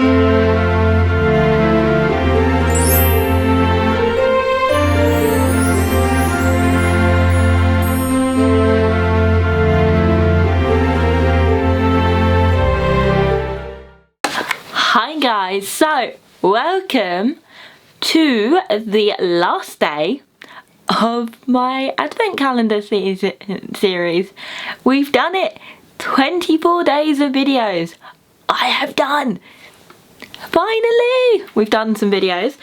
Hi guys, so welcome to the last day of my advent calendar series. We've done it. 24 days of videos. I have done. Finally, we've done some videos.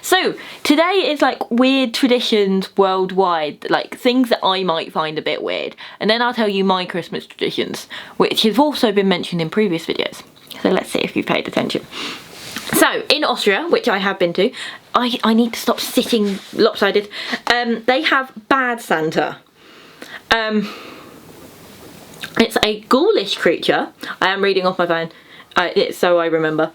So today is like weird traditions worldwide, like things that I might find a bit weird, and then I'll tell you my Christmas traditions, which have also been mentioned in previous videos. So let's see if you've paid attention. So in Austria, which I have been to, I need to stop sitting lopsided. They have Bad Santa. It's a ghoulish creature. I am reading off my phone, so I remember.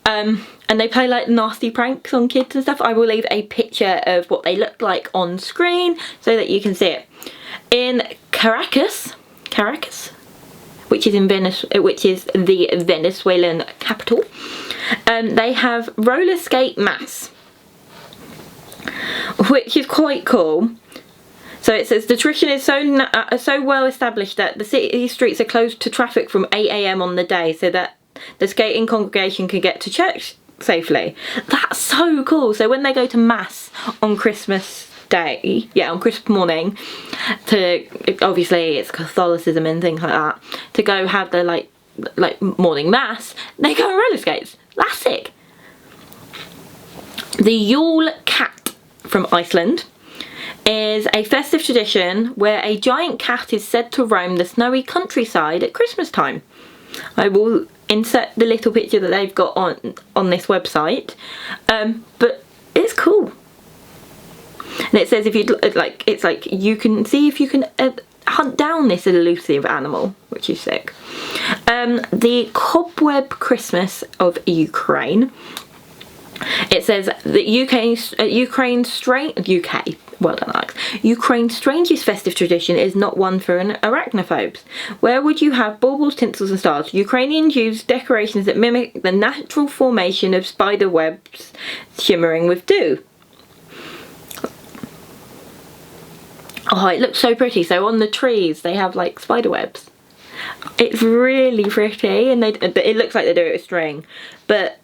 And they play like nasty pranks on kids and stuff. I will leave a picture of what they look like on screen so that you can see it. In Caracas, which is in Venice, which is the Venezuelan capital, they have roller skate mass, which is quite cool. So it says the tradition is so well established that the city streets are closed to traffic from 8 AM on the day, so that the skating congregation can get to church safely. That's so cool. So when they go to mass on Christmas Day, on Christmas morning, to obviously it's Catholicism and things like that, to go have the like morning mass, they go on roller skates. That's sick. The Yule Cat from Iceland is a festive tradition where a giant cat is said to roam the snowy countryside at Christmas time. I will insert the little picture that they've got on this website, but it's cool. And it says if you'd like, it's like you can see if you can hunt down this elusive animal, which is sick. The Cobweb Christmas of Ukraine. It says that Ukraine's strangest festive tradition is not one for arachnophobes. Where would you have baubles, tinsels and stars? Ukrainians use decorations that mimic the natural formation of spider webs shimmering with dew. Oh, it looks so pretty. So on the trees they have like spider webs. It's really pretty, and it looks like they do it with string, but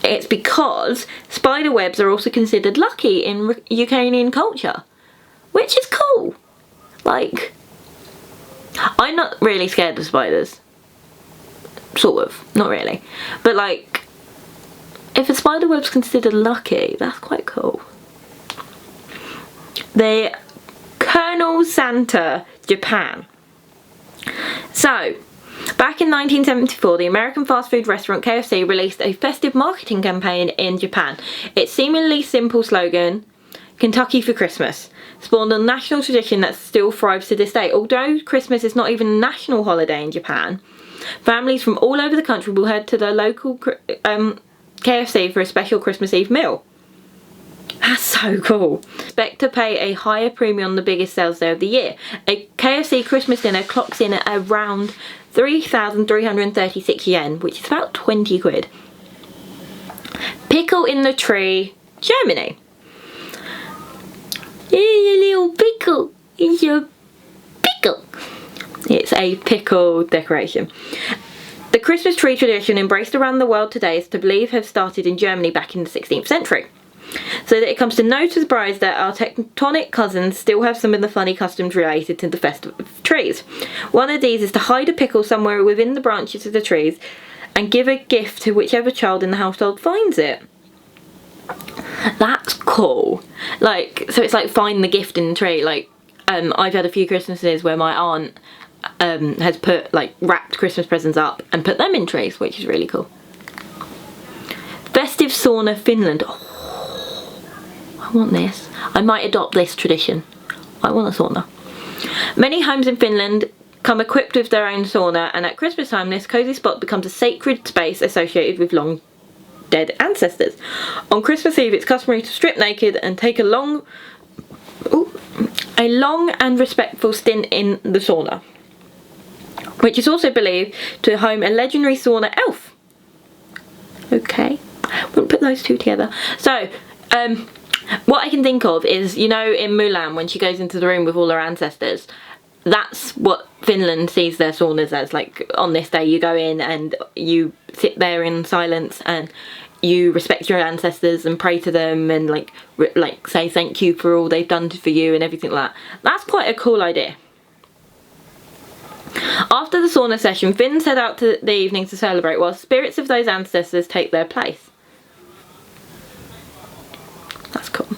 it's because spider webs are also considered lucky in Ukrainian culture, which is cool. Like, I'm not really scared of spiders. Sort of, not really. But like, if a spider web's considered lucky, that's quite cool. The Colonel Santa, Japan. So, back in 1974, the American fast food restaurant KFC released a festive marketing campaign in Japan. Its seemingly simple slogan, Kentucky for Christmas, spawned a national tradition that still thrives to this day. Although Christmas is not even a national holiday in Japan, families from all over the country will head to their local KFC for a special Christmas Eve meal. That's so cool. Expect to pay a higher premium on the biggest sales day of the year. A KFC Christmas dinner clocks in at around 3,336 yen, which is about 20 quid. Pickle in the tree, Germany. Here's a little pickle. It's a pickle. It's a pickle decoration. The Christmas tree tradition embraced around the world today is to believe have started in Germany back in the 16th century. So that it comes to no surprise that our tectonic cousins still have some of the funny customs related to the festive trees. One of these is to hide a pickle somewhere within the branches of the trees and give a gift to whichever child in the household finds it. That's cool. Like, so it's like find the gift in the tree. Like, I've had a few Christmases where my aunt has put like wrapped Christmas presents up and put them in trees, which is really cool. Festive sauna, Finland. I want this. I might adopt this tradition. I want a sauna. Many homes in Finland come equipped with their own sauna, and at Christmas time this cosy spot becomes a sacred space associated with long dead ancestors. On Christmas Eve it's customary to strip naked and take a long and respectful stint in the sauna, which is also believed to home a legendary sauna elf Okay, wouldn't put those two together. So, what I can think of is, you know, in Mulan when she goes into the room with all her ancestors, that's what Finland sees their saunas as. Like, on this day you go in and you sit there in silence and you respect your ancestors and pray to them and like say thank you for all they've done for you and everything like that. That's quite a cool idea. After the sauna session, Finns head out to the evening to celebrate while spirits of those ancestors take their place. That's cool.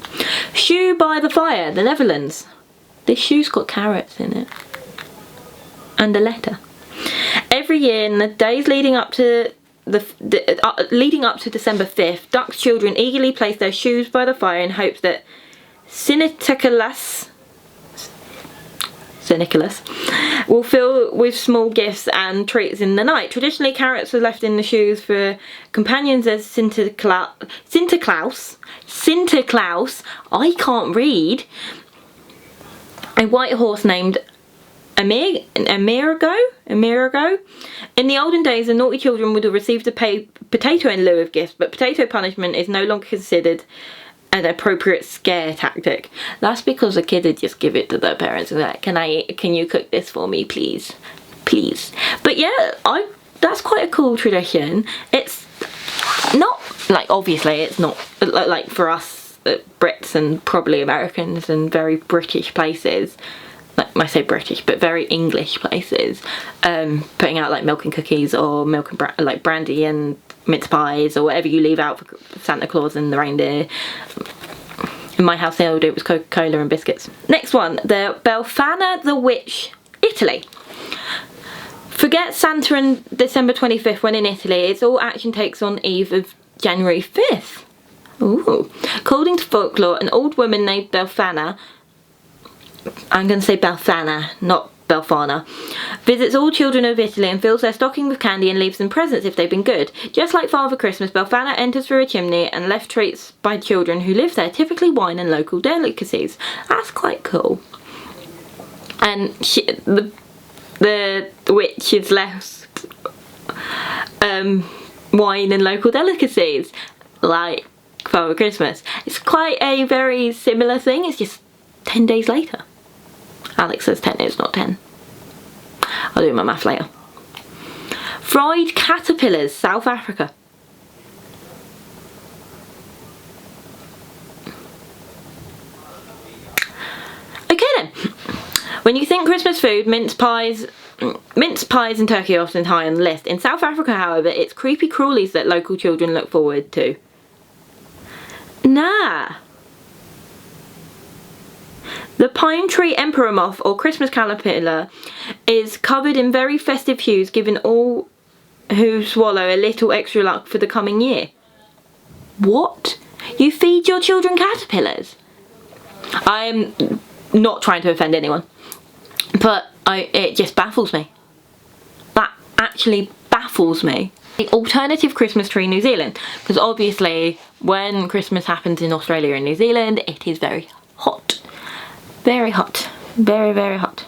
Shoe by the Fire, the Netherlands. This shoe's got carrots in it. And a letter. Every year in the days leading up to December 5th, Dutch children eagerly place their shoes by the fire in hopes that Sinterklaas will fill with small gifts and treats in the night. Traditionally, carrots are left in the shoes for companions as Sinterklaas, I can't read, a white horse named Amerigo. In the olden days, the naughty children would have received a potato in lieu of gifts, but potato punishment is no longer considered an appropriate scare tactic. That's because the kids would just give it to their parents and be like, can you cook this for me, please? But yeah, that's quite a cool tradition. It's not, like, obviously it's not, like, for us Brits and probably Americans and very British places, like, I say British, but very English places, putting out like milk and cookies or milk and like brandy and mince pies or whatever you leave out for Santa Claus and the reindeer. In my house they all do it was Coca-Cola and biscuits. Next one, the Befana the Witch, Italy. Forget Santa and December 25th when in Italy, it's all action takes on eve of January 5th. Ooh. According to folklore, an old woman named Befana, I'm going to say Befana, not Befana, visits all children of Italy and fills their stocking with candy and leaves them presents if they've been good. Just like Father Christmas, Befana enters through a chimney and left treats by children who live there, typically wine and local delicacies. That's quite cool. And the witch is left wine and local delicacies, like Father Christmas. It's quite a very similar thing, it's just 10 days later. Alex says 10, it's not 10. I'll do my math later. Fried caterpillars, South Africa. Okay then. When you think Christmas food, mince pies and turkey are often high on the list. In South Africa, however, it's creepy crawlies that local children look forward to. Nah. The pine tree emperor moth, or Christmas caterpillar, is covered in very festive hues, giving all who swallow a little extra luck for the coming year. What? You feed your children caterpillars? I'm not trying to offend anyone, but it just baffles me. That actually baffles me. The alternative Christmas tree in New Zealand, because obviously when Christmas happens in Australia and New Zealand, it is very hot. Very hot. Very, very hot.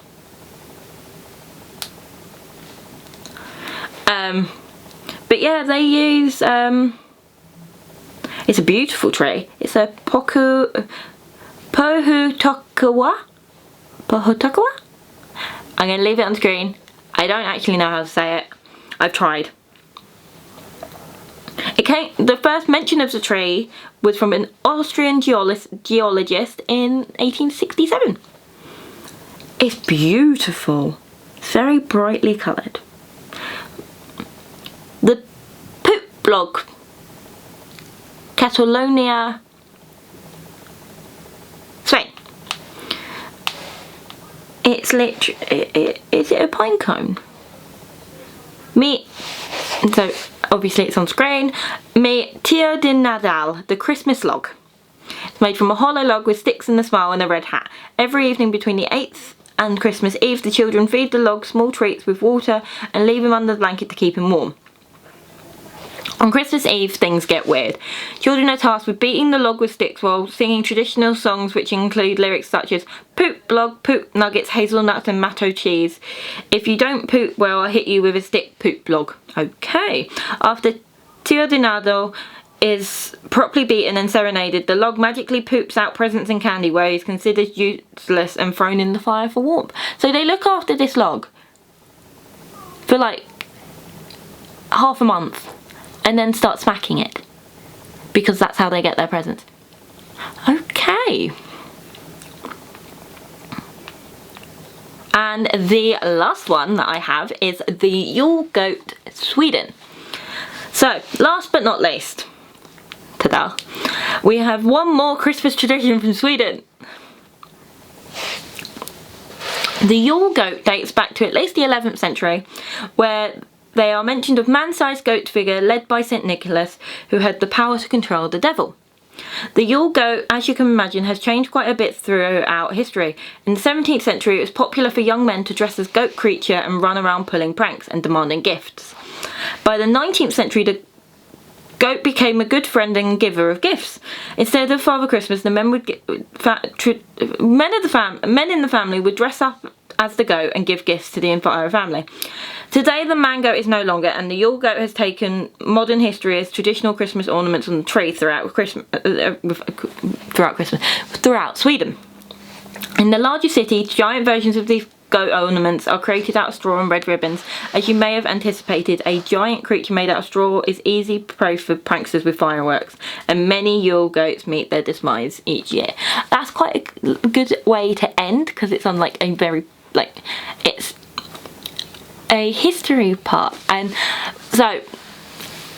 But yeah, they use, it's a beautiful tree. It's a Pohutukawa? I'm going to leave it on screen. I don't actually know how to say it. I've tried. The first mention of the tree was from an Austrian geologist in 1867. It's beautiful. It's very brightly coloured. The poop blog, Catalonia, Spain. It's literally, is it a pine cone? So obviously it's on screen. Me Tio de Nadal, the Christmas log. It's made from a hollow log with sticks and a smile and a red hat. Every evening between the 8th and Christmas Eve, the children feed the log small treats with water and leave him under the blanket to keep him warm. On Christmas Eve, things get weird. Children are tasked with beating the log with sticks while singing traditional songs which include lyrics such as poop blog, poop nuggets, hazelnuts and matto cheese. If you don't poop well, I'll hit you with a stick, poop blog. Okay. After Tio Dinado is properly beaten and serenaded, the log magically poops out presents and candy where he's considered useless and thrown in the fire for warmth. So they look after this log for like half a month and then start smacking it because that's how they get their presents. Okay. And the last one that I have is the Yule Goat Sweden. So, last but not least, ta-da, we have one more Christmas tradition from Sweden. The Yule goat dates back to at least the 11th century, where they are mentioned of man-sized goat figure led by St. Nicholas, who had the power to control the devil. The Yule goat, as you can imagine, has changed quite a bit throughout history. In the 17th century, it was popular for young men to dress as goat creature and run around pulling pranks and demanding gifts. By the 19th century, the goat became a good friend and giver of gifts. Instead of Father Christmas, the men in the family would dress up as the goat and give gifts to the entire family. Today, the man goat is no longer, and the Yule goat has taken modern history as traditional Christmas ornaments on the tree throughout Sweden. In the larger cities, giant versions of these goat ornaments are created out of straw and red ribbons. As you may have anticipated, a giant creature made out of straw is easy prey for pranksters with fireworks, and many Yule goats meet their demise each year. That's quite a good way to end, because it's on like a very, like, it's a history part. And so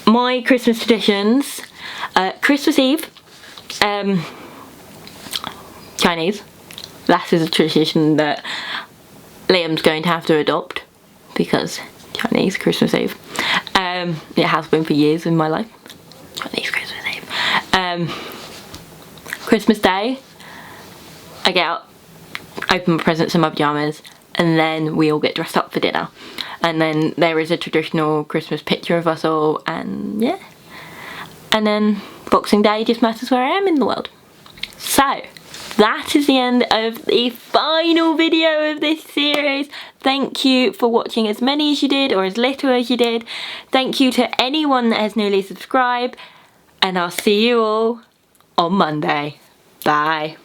my Christmas traditions, Christmas Eve, Chinese. That is a tradition that Liam's going to have to adopt, because Chinese Christmas Eve. It has been for years in my life. Chinese Christmas Eve. Christmas Day, I get out, open my presents in my pyjamas, and then we all get dressed up for dinner. And then there is a traditional Christmas picture of us all, and yeah. And then Boxing Day just matters where I am in the world. So, that is the end of the final video of this series. Thank you for watching as many as you did, or as little as you did. Thank you to anyone that has newly subscribed, and I'll see you all on Monday. Bye.